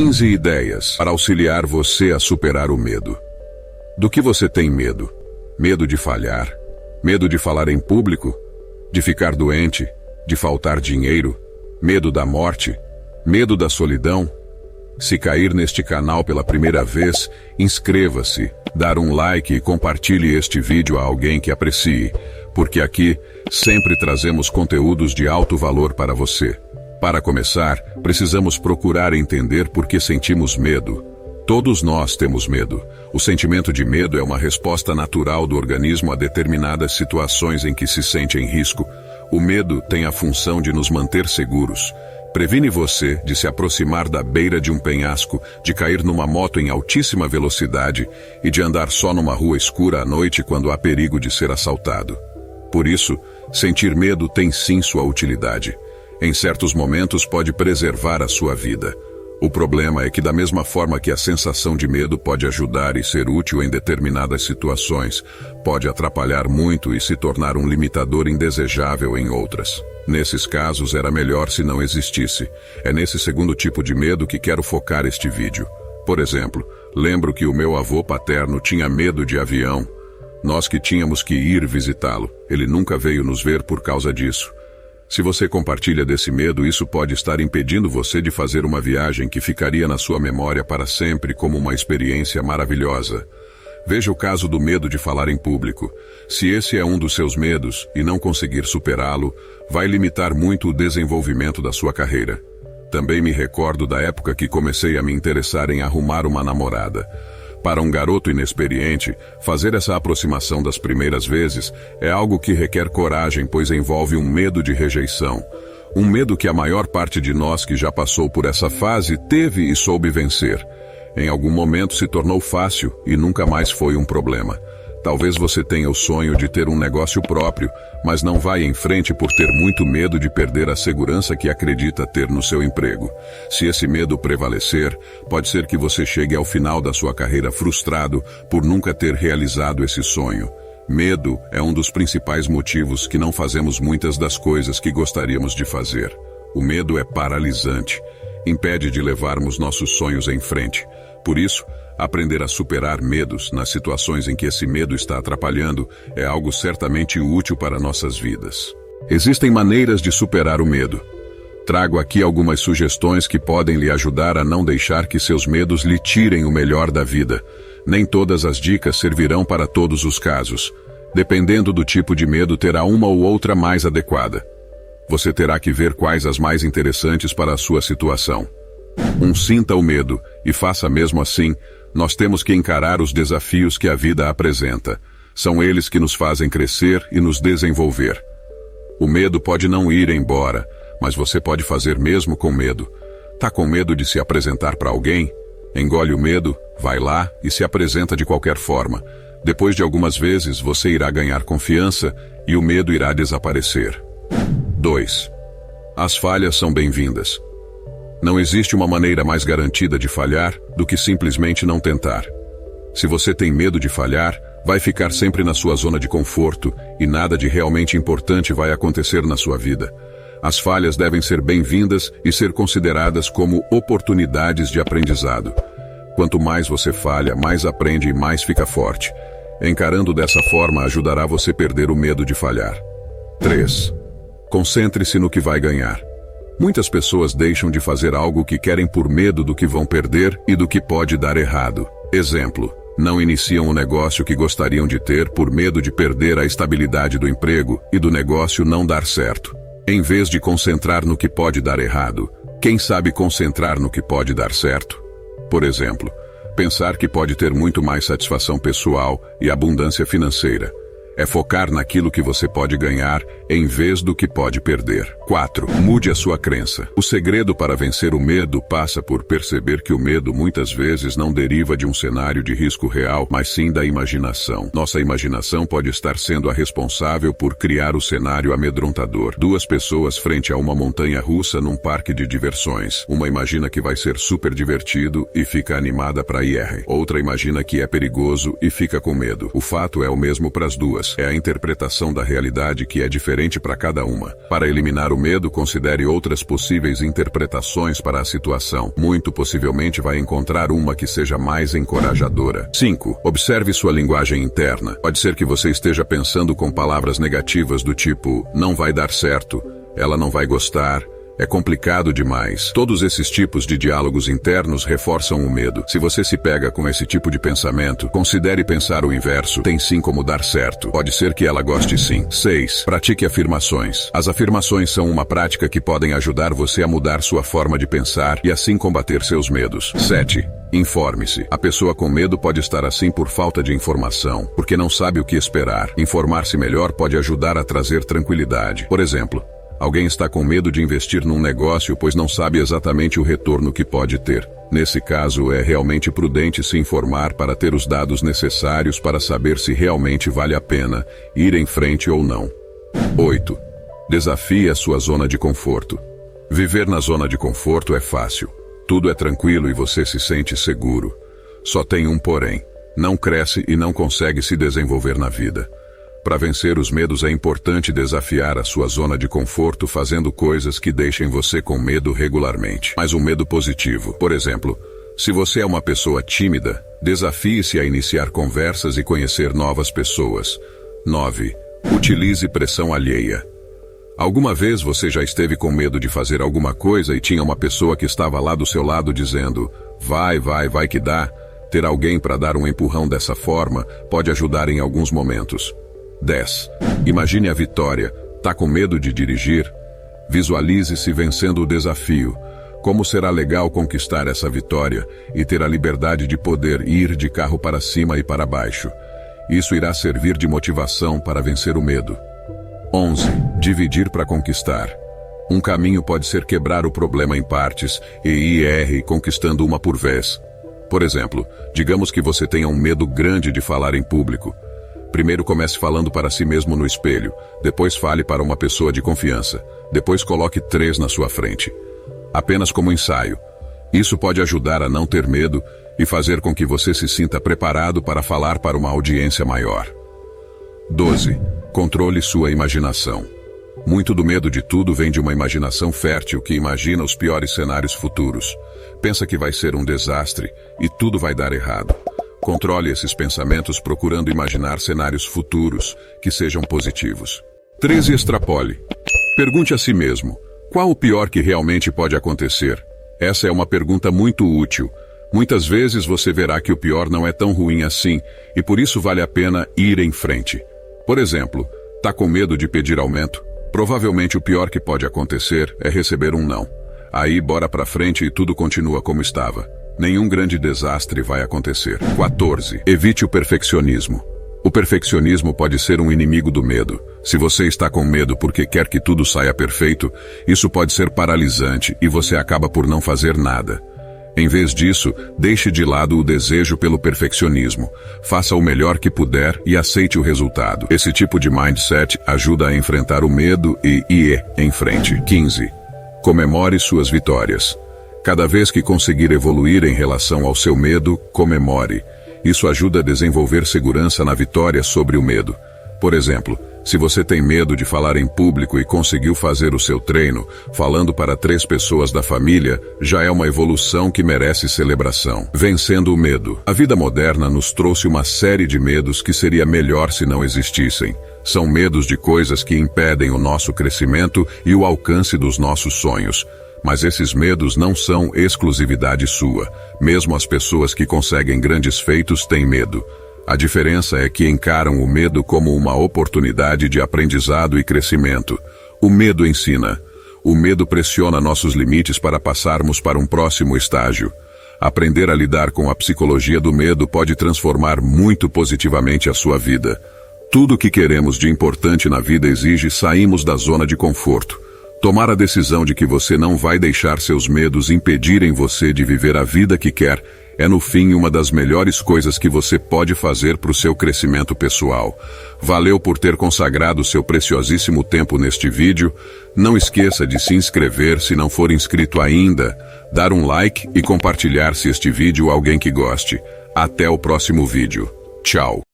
15 ideias para auxiliar você a superar o medo. Do que você tem medo? Medo de falhar? Medo de falar em público? De ficar doente? De faltar dinheiro? Medo da morte? Medo da solidão? Se cair neste canal pela primeira vez, inscreva-se, dar um like e compartilhe este vídeo a alguém que aprecie, porque aqui sempre trazemos conteúdos de alto valor para você. Para começar, precisamos procurar entender por que sentimos medo. Todos nós temos medo. O sentimento de medo é uma resposta natural do organismo a determinadas situações em que se sente em risco. O medo tem a função de nos manter seguros. Previne você de se aproximar da beira de um penhasco, de cair numa moto em altíssima velocidade e de andar só numa rua escura à noite quando há perigo de ser assaltado. Por isso, sentir medo tem sim sua utilidade. Em certos momentos pode preservar a sua vida. O problema é que da mesma forma que a sensação de medo pode ajudar e ser útil em determinadas situações, pode atrapalhar muito e se tornar um limitador indesejável em outras. Nesses casos era melhor se não existisse. É nesse segundo tipo de medo que quero focar este vídeo. Por exemplo, lembro que o meu avô paterno tinha medo de avião. Nós que tínhamos que ir visitá-lo. Ele nunca veio nos ver por causa disso. Se você compartilha desse medo, isso pode estar impedindo você de fazer uma viagem que ficaria na sua memória para sempre como uma experiência maravilhosa. Veja o caso do medo de falar em público. Se esse é um dos seus medos e não conseguir superá-lo, vai limitar muito o desenvolvimento da sua carreira. Também me recordo da época que comecei a me interessar em arrumar uma namorada. Para um garoto inexperiente, fazer essa aproximação das primeiras vezes é algo que requer coragem, pois envolve um medo de rejeição. Um medo que a maior parte de nós que já passou por essa fase teve e soube vencer. Em algum momento se tornou fácil e nunca mais foi um problema. Talvez você tenha o sonho de ter um negócio próprio, mas não vai em frente por ter muito medo de perder a segurança que acredita ter no seu emprego. Se esse medo prevalecer, pode ser que você chegue ao final da sua carreira frustrado por nunca ter realizado esse sonho. Medo é um dos principais motivos que não fazemos muitas das coisas que gostaríamos de fazer. O medo é paralisante, impede de levarmos nossos sonhos em frente. Por isso, aprender a superar medos nas situações em que esse medo está atrapalhando é algo certamente útil para nossas vidas. Existem maneiras de superar o medo. Trago aqui algumas sugestões que podem lhe ajudar a não deixar que seus medos lhe tirem o melhor da vida. Nem todas as dicas servirão para todos os casos. Dependendo do tipo de medo, terá uma ou outra mais adequada. Você terá que ver quais as mais interessantes para a sua situação. Sinta o medo e faça mesmo assim. Nós temos que encarar os desafios que a vida apresenta. São eles que nos fazem crescer e nos desenvolver. O medo pode não ir embora, mas você pode fazer mesmo com medo. Tá com medo de se apresentar para alguém? Engole o medo, vai lá e se apresenta de qualquer forma. Depois de algumas vezes, você irá ganhar confiança e o medo irá desaparecer. 2. As falhas são bem-vindas. Não existe uma maneira mais garantida de falhar do que simplesmente não tentar. Se você tem medo de falhar, vai ficar sempre na sua zona de conforto e nada de realmente importante vai acontecer na sua vida. As falhas devem ser bem-vindas e ser consideradas como oportunidades de aprendizado. Quanto mais você falha, mais aprende e mais fica forte. Encarando dessa forma ajudará você a perder o medo de falhar. 3. Concentre-se no que vai ganhar. Muitas pessoas deixam de fazer algo que querem por medo do que vão perder e do que pode dar errado. Exemplo, não iniciam o negócio que gostariam de ter por medo de perder a estabilidade do emprego e do negócio não dar certo. Em vez de concentrar no que pode dar errado, quem sabe concentrar no que pode dar certo? Por exemplo, pensar que pode ter muito mais satisfação pessoal e abundância financeira. É focar naquilo que você pode ganhar em vez do que pode perder. 4. Mude a sua crença. O segredo para vencer o medo passa por perceber que o medo muitas vezes não deriva de um cenário de risco real, mas sim da imaginação. Nossa imaginação pode estar sendo a responsável por criar o cenário amedrontador. Duas pessoas frente a uma montanha russa num parque de diversões. Uma imagina que vai ser super divertido e fica animada para ir. Outra imagina que é perigoso e fica com medo. O fato é o mesmo para as duas. pessoas, é a interpretação da realidade que é diferente para cada uma. Para eliminar o medo, considere outras possíveis interpretações para a situação. Muito possivelmente vai encontrar uma que seja mais encorajadora. 5. Observe sua linguagem interna. Pode ser que você esteja pensando com palavras negativas do tipo, não vai dar certo, ela não vai gostar, é complicado demais. Todos esses tipos de diálogos internos reforçam o medo. Se você se pega com esse tipo de pensamento, considere pensar o inverso. Tem sim como dar certo. Pode ser que ela goste sim. 6. Pratique afirmações. As afirmações são uma prática que podem ajudar você a mudar sua forma de pensar e assim combater seus medos. 7. Informe-se. A pessoa com medo pode estar assim por falta de informação, porque não sabe o que esperar. Informar-se melhor pode ajudar a trazer tranquilidade. Por exemplo, alguém está com medo de investir num negócio pois não sabe exatamente o retorno que pode ter. Nesse caso, é realmente prudente se informar para ter os dados necessários para saber se realmente vale a pena ir em frente ou não. 8. Desafie a sua zona de conforto. Viver na zona de conforto é fácil. Tudo é tranquilo e você se sente seguro. Só tem um porém. Não cresce e não consegue se desenvolver na vida. Para vencer os medos é importante desafiar a sua zona de conforto fazendo coisas que deixem você com medo regularmente. Mas um medo positivo. Por exemplo, se você é uma pessoa tímida, desafie-se a iniciar conversas e conhecer novas pessoas. 9. Utilize pressão alheia. Alguma vez você já esteve com medo de fazer alguma coisa e tinha uma pessoa que estava lá do seu lado dizendo, vai que dá. Ter alguém para dar um empurrão dessa forma pode ajudar em alguns momentos. 10. Imagine a vitória. Tá com medo de dirigir? Visualize-se vencendo o desafio. Como será legal conquistar essa vitória e ter a liberdade de poder ir de carro para cima e para baixo. Isso irá servir de motivação para vencer o medo. 11. Dividir para conquistar. Um caminho pode ser quebrar o problema em partes e ir conquistando uma por vez. Por exemplo, digamos que você tenha um medo grande de falar em público. Primeiro comece falando para si mesmo no espelho, depois fale para uma pessoa de confiança, depois coloque 3 na sua frente. Apenas como ensaio. Isso pode ajudar a não ter medo e fazer com que você se sinta preparado para falar para uma audiência maior. 12. Controle sua imaginação. Muito do medo de tudo vem de uma imaginação fértil que imagina os piores cenários futuros. Pensa que vai ser um desastre e tudo vai dar errado. Controle esses pensamentos procurando imaginar cenários futuros que sejam positivos. 13. Extrapole. Pergunte a si mesmo, qual o pior que realmente pode acontecer? Essa é uma pergunta muito útil. Muitas vezes você verá que o pior não é tão ruim assim e por isso vale a pena ir em frente. Por exemplo, tá com medo de pedir aumento? Provavelmente o pior que pode acontecer é receber um não. Aí bora pra frente e tudo continua como estava. Nenhum grande desastre vai acontecer. 14. Evite o perfeccionismo. O perfeccionismo pode ser um inimigo do medo. Se você está com medo porque quer que tudo saia perfeito, isso pode ser paralisante e você acaba por não fazer nada. Em vez disso, deixe de lado o desejo pelo perfeccionismo. Faça o melhor que puder e aceite o resultado. Esse tipo de mindset ajuda a enfrentar o medo e ir em frente. 15. Comemore suas vitórias. Cada vez que conseguir evoluir em relação ao seu medo, comemore. Isso ajuda a desenvolver segurança na vitória sobre o medo. Por exemplo, se você tem medo de falar em público e conseguiu fazer o seu treino, falando para 3 pessoas da família, já é uma evolução que merece celebração. Vencendo o medo. A vida moderna nos trouxe uma série de medos que seria melhor se não existissem. São medos de coisas que impedem o nosso crescimento e o alcance dos nossos sonhos. Mas esses medos não são exclusividade sua. Mesmo as pessoas que conseguem grandes feitos têm medo. A diferença é que encaram o medo como uma oportunidade de aprendizado e crescimento. O medo ensina. O medo pressiona nossos limites para passarmos para um próximo estágio. Aprender a lidar com a psicologia do medo pode transformar muito positivamente a sua vida. Tudo o que queremos de importante na vida exige sairmos da zona de conforto. Tomar a decisão de que você não vai deixar seus medos impedirem você de viver a vida que quer é no fim uma das melhores coisas que você pode fazer para o seu crescimento pessoal. Valeu por ter consagrado seu preciosíssimo tempo neste vídeo. Não esqueça de se inscrever se não for inscrito ainda, dar um like e compartilhar se este vídeo alguém que goste. Até o próximo vídeo. Tchau.